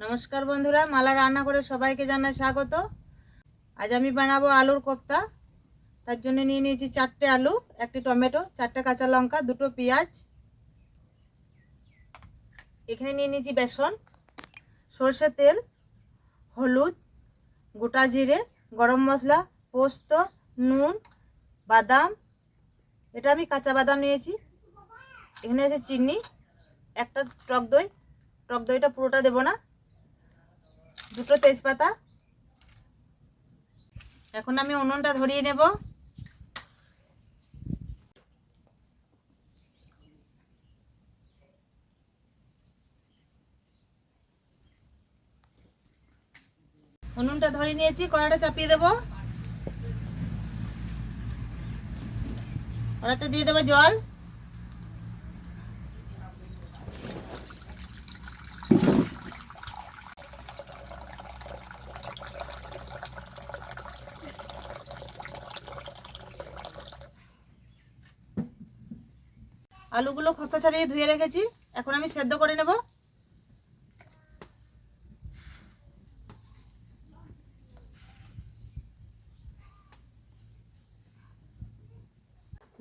নমস্কার বন্ধুরা, মালা রান্না করে সবাইকে জানাই স্বাগত। আজ আমি বানাবো আলুর কোপ্তা। তার জন্য নিয়ে নিয়েছি 4টে আলু, 1টি টমেটো, 4টে কাঁচা লঙ্কা, 2টো পেঁয়াজ। এখানে নিয়ে নিয়েছি বেসন, সরষের তেল, হলুদ, গোটা জিরে, গরম মশলা, পোস্ত, নুন, বাদাম। এটা আমি কাঁচা বাদাম নিয়েছি। এখানে আছে চিনি, একটা টক দই। টক দইটা পুরোটা দেবো না। 2টো তেজপাতা। এখন আমি উনুনটা ধরিয়ে নেব। উনুনটা ধরিয়ে নিয়েছি, কড়াইটা চাপিয়ে দেবো। কড়াইতে দিয়ে দেবো জল। আলুগুলো খোসা ছাড়িয়ে ধুয়ে রেখেছি, এখন আমি সেদ্ধ করে নেব।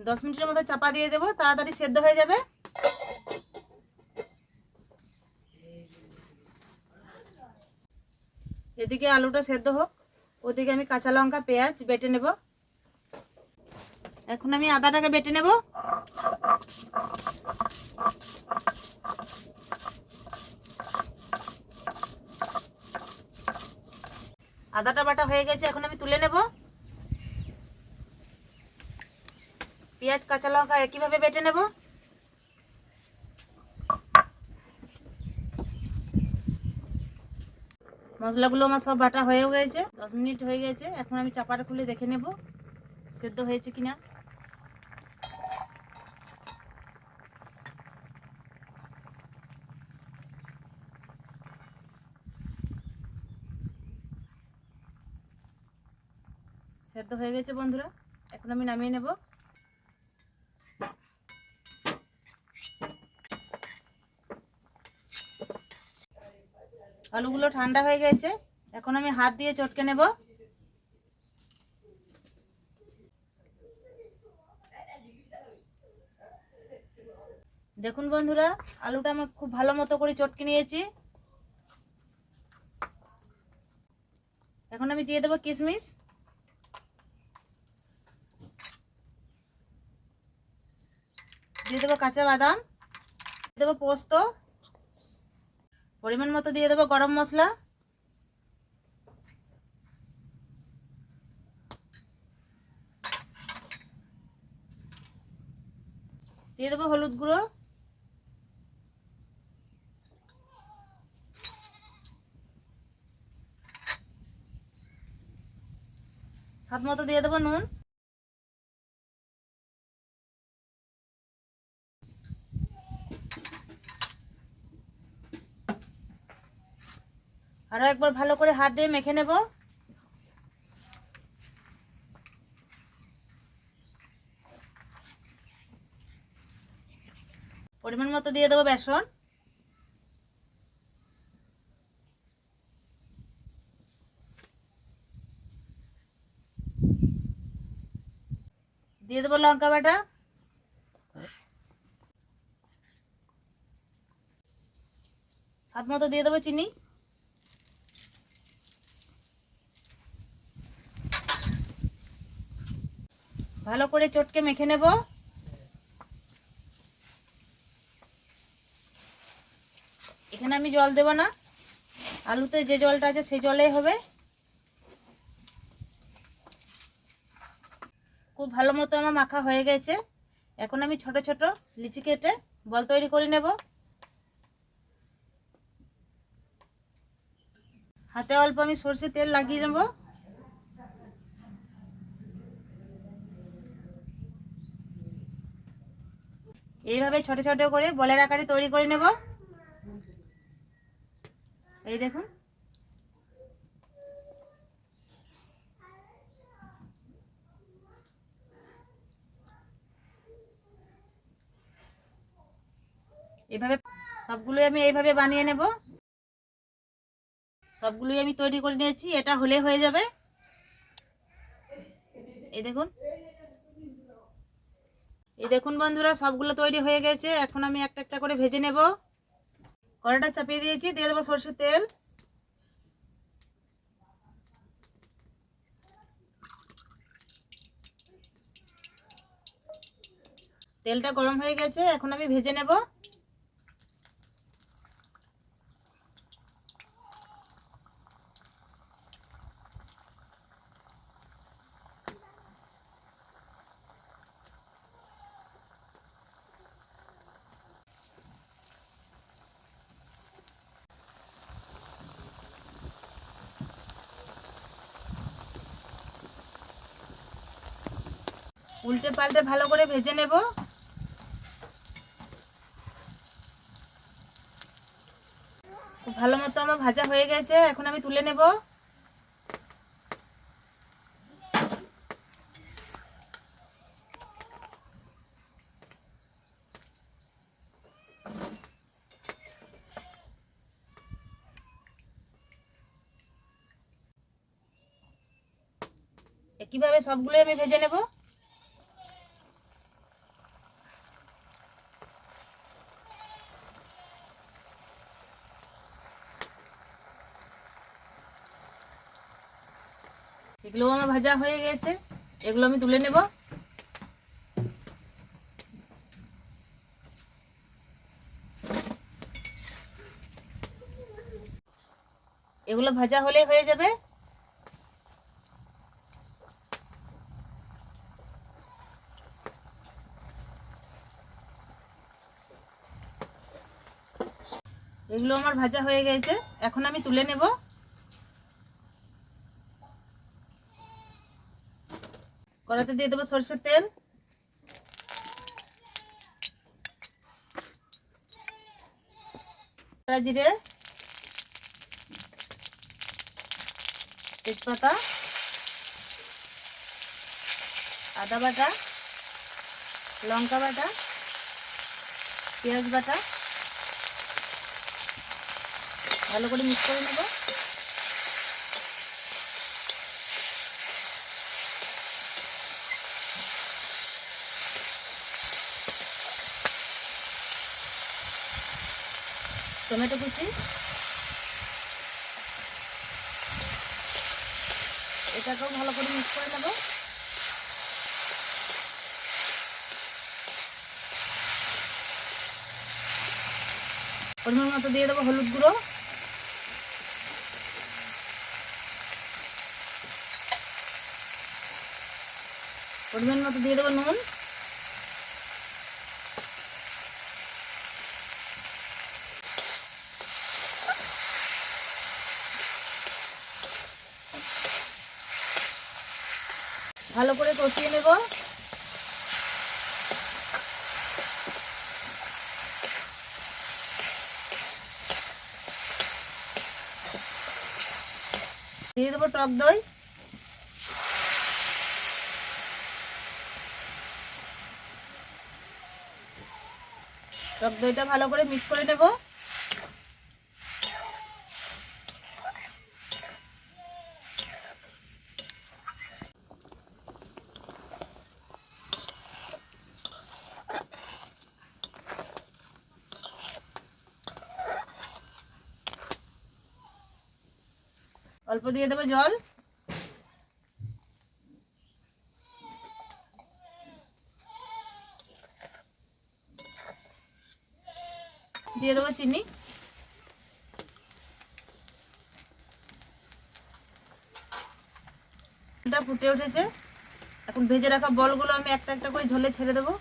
দশ মিনিটের মতো চাপা দিয়ে দেবো, তাড়াতাড়ি সেদ্ধ হয়ে যাবে। এদিকে আলুটা সেদ্ধ হোক, ওদিকে আমি কাঁচা লঙ্কা পেঁয়াজ বেটে নেব। এখন আমি আদাটাকে বেটে নেব। আদাটা বাটা হয়ে গেছে, এখন আমি তুলে নেব। পেঁয়াজ কাঁচা লঙ্কা একইভাবে বেটে নেব। মশলাগুলো আমার সব বাটা হয়েও গেছে, 10 মিনিট হয়ে গেছে। এখন আমি চাপাটা খুলে দেখে নেব সেদ্ধ হয়েছে কিনা। সেদ্ধ হয়ে গেছে বন্ধুরা, এখন আমি নামিয়ে নেব। আলুগুলো ঠান্ডা হয়ে গেছে, এখন আমি হাত দিয়ে চটকে নেব। দেখুন বন্ধুরা, আলুটা আমি খুব ভালো মতো করে চটকে নিয়েছি। এখন আমি দিয়ে দেবো কিশমিশ, দিয়ে দেবো কাঁচা বাদাম, দিয়ে দেবো পোস্ত, পরিমাণ মতো দিয়ে দেবো গরম মশলা, দিয়ে দেবো হলুদ গুঁড়ো, স্বাদ মতো দিয়ে দেবো নুন। আরো একবার ভালো করে হাত দিয়ে মেখে নেব। পরিমাণ মতো দিয়ে দেবো বেসন, দিয়ে দেবো লঙ্কা বাটা, স্বাদ মতো দিয়ে দেবো চিনি। ভালো করে চটকে মেখে নেব। এখানে আমি জল দেব না, আলুতে যে জলটা আছে সেই জলেই হবে। খুব ভালো মতো আমার মাখা হয়ে গেছে, এখন আমি ছোট ছোট লিচি কেটে বল তৈরি করে নেব। হাতে অল্প আমি সরষের তেল লাগিয়ে নেব। এইভাবে ছোট ছোট করে বলের আকারে তৈরি করে নেব। এই দেখুন, এইভাবে সবগুলো আমি এইভাবে বানিয়ে নেব। সবগুলোই আমি তৈরি করে নিয়েছি, এটা হলে হয়ে যাবে। এই দেখুন, বন্ধুরা, সবগুলো তৈরি হয়ে গেছে। এখন আমি একটা একটা করে ভেজে নেব। কড়াইটা চাপিয়ে দিয়েছি, দিয়ে দেবো সরষের তেল। তেলটা গরম হয়ে গেছে, এখন আমি ভেজে নেব। উল্টে পাল্টে ভালো করে ভেজে নেব। খুব ভালো মতো আমার ভাজা হয়ে গেছে, এখন আমি তুলে নেব। একইভাবে সবগুলো আমি ভেজে নেব। এগুলো আমার ভাজা হয়ে গেছে, এগুলো আমি তুলে নেব। এগুলো ভাজা হলে হয়ে যাবে। এগুলো আমার ভাজা হয়ে গেছে, এখন আমি তুলে নেব। কড়াইতে দিয়ে দেবো সরষের তেল, জিরে, তেজপাতা, আদা বাটা, লঙ্কা বাটা, পেঁয়াজ বাটা, ভালো করে মিক্স করে নেব। টমেটো কুচি, এটাকেও ভালো করে মিক্স করে নেব। পরিমাণ মতো দিয়ে দেবো হলুদ গুঁড়ো, পরিমাণ মতো দিয়ে দেবো নুন, ভালো করে কষিয়ে নেব। দিয়ে দেবো টক দই, টক দইটা ভালো করে মিক্স করে নেব। অল্প দিয়ে দেবো জল, দিয়ে দেবো চিনি। এটা ফুটে উঠেছে, এখন ভেজে রাখা বলগুলো আমি একটা একটা করে ঝোলে ছেড়ে দেবো।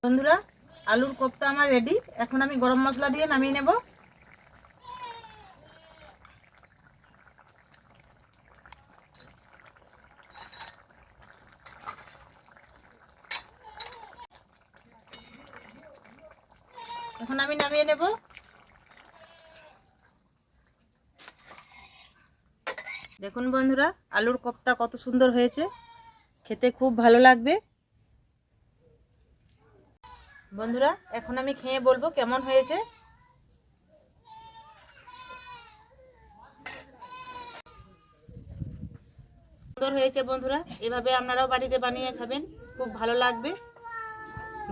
বন্ধুরা, আলুর কোপ্তা আমার রেডি। এখন আমি গরম মশলা দিয়ে নামিয়ে নেব। এখন আমি নামিয়ে নেব। দেখুন বন্ধুরা, আলুর কোপ্তা কত সুন্দর হয়েছে, খেতে খুব ভালো লাগবে। বন্ধুরা, এখন আমি খেয়ে বলবো কেমন হয়েছে। সুন্দর হয়েছে বন্ধুরা, এভাবে আপনারাও বাড়িতে বানিয়ে খাবেন, খুব ভালো লাগবে।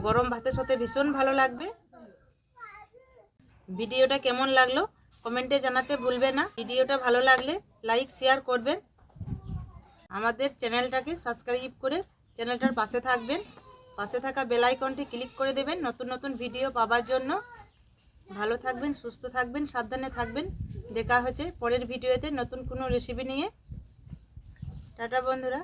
গরম ভাতের সাথে ভীষণ ভালো লাগবে। ভিডিওটা কেমন লাগলো কমেন্টে জানাতে ভুলবেন না। ভিডিওটা ভালো লাগলে লাইক শেয়ার করবেন। আমাদের চ্যানেলটাকে সাবস্ক্রাইব করে চ্যানেলটার পাশে থাকবেন। পাশে থাকা বেল আইকনটি ক্লিক করে দেবেন নতুন নতুন ভিডিও পাওয়ার জন্য। ভালো থাকবেন, সুস্থ থাকবেন, সাবধানে থাকবেন। দেখা হচ্ছে পরের ভিডিওতে নতুন কোনো রেসিপি নিয়ে। টাটা বন্ধুরা।